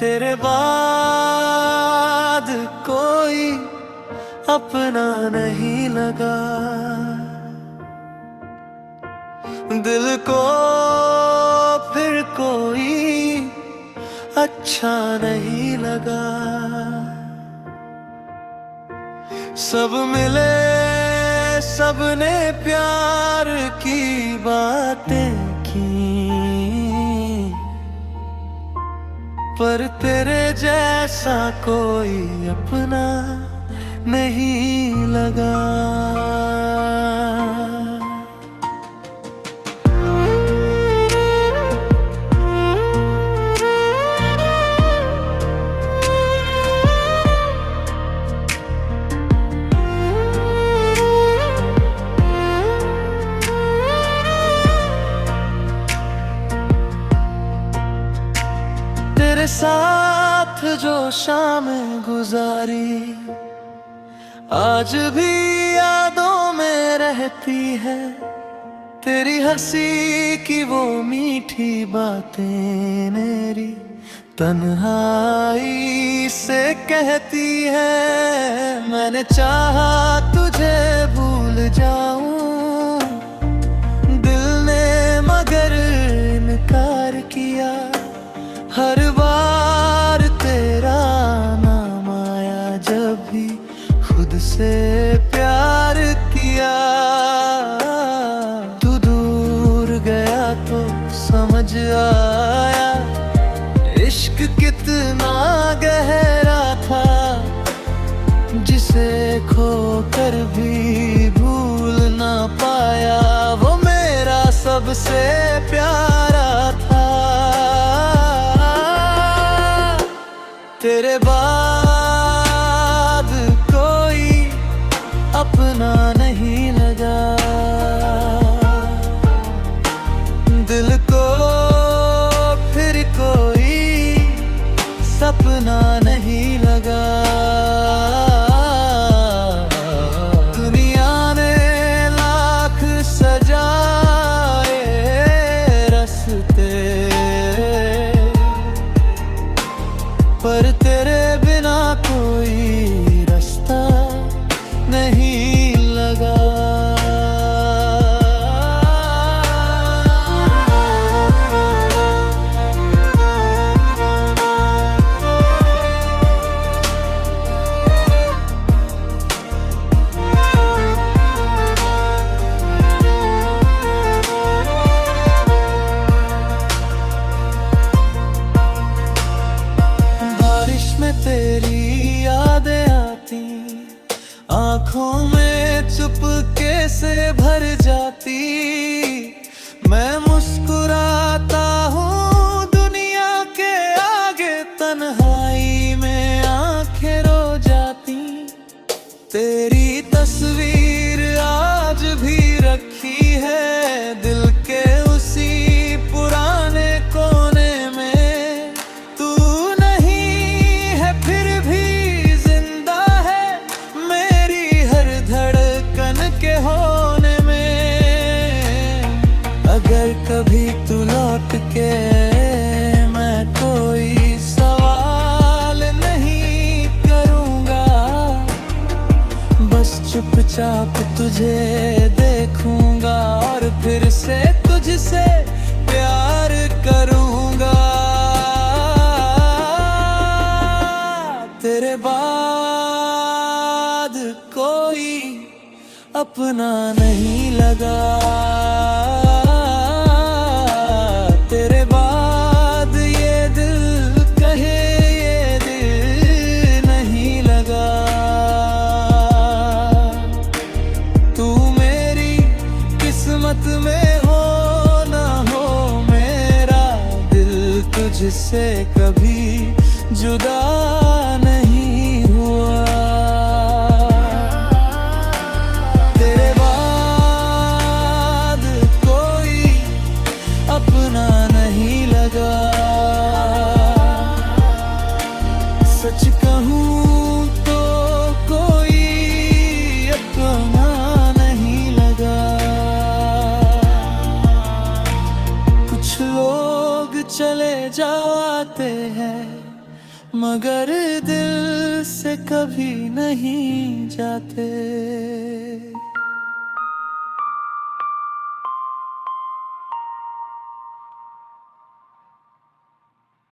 तेरे बाद कोई अपना नहीं लगा, दिल को फिर कोई अच्छा नहीं लगा। सब मिले सबने प्यार की बातें की, पर तेरे जैसा कोई अपना नहीं लगा। तेरे साथ जो शामें गुजारी आज भी यादों में रहती है। तेरी हंसी की वो मीठी बातें मेरी तन्हाई से कहती है। मैंने चाहा तुझे भूल जाऊं, दिल ने मगर इनकार किया। हर बार तेरा नाम आया जब भी खुद से प्यार किया। तू दूर गया तो समझ आया इश्क कितना गहरा था, जिसे खोकर भी भूल ना पाया। वो मेरा सबसे प्यारा था। तेरे बाद कोई अपना नहीं लगा, दिल को फिर कोई सपना नहीं लगा। दुनिया ने लाख सजाए रस्ते, पर तेरे बिना कोई रास्ता नहीं लगा। तेरी यादें आती, आंखों में चुपके से भर जाती। मैं मुस्कुराता हूँ दुनिया के आगे, तन्हाई में आंखें रो जाती। तेरी तस्वीर आज भी रखी है दिल के उसी पुराने कोने में। अगर कभी तू लौट के, मैं कोई सवाल नहीं करूँगा, बस चुपचाप तुझे देखूँगा और फिर से तुझसे प्यार करूँगा। तेरे बाद कोई अपना नहीं लगा, तेरे बाद ये दिल कहे ये दिल नहीं लगा। तू मेरी किस्मत में हो ना हो, मेरा दिल तुझसे कभी जुदा नहीं हुआ। सच कहूँ तो कोई अपना नहीं लगा। कुछ लोग चले जाते हैं मगर दिल से कभी नहीं जाते।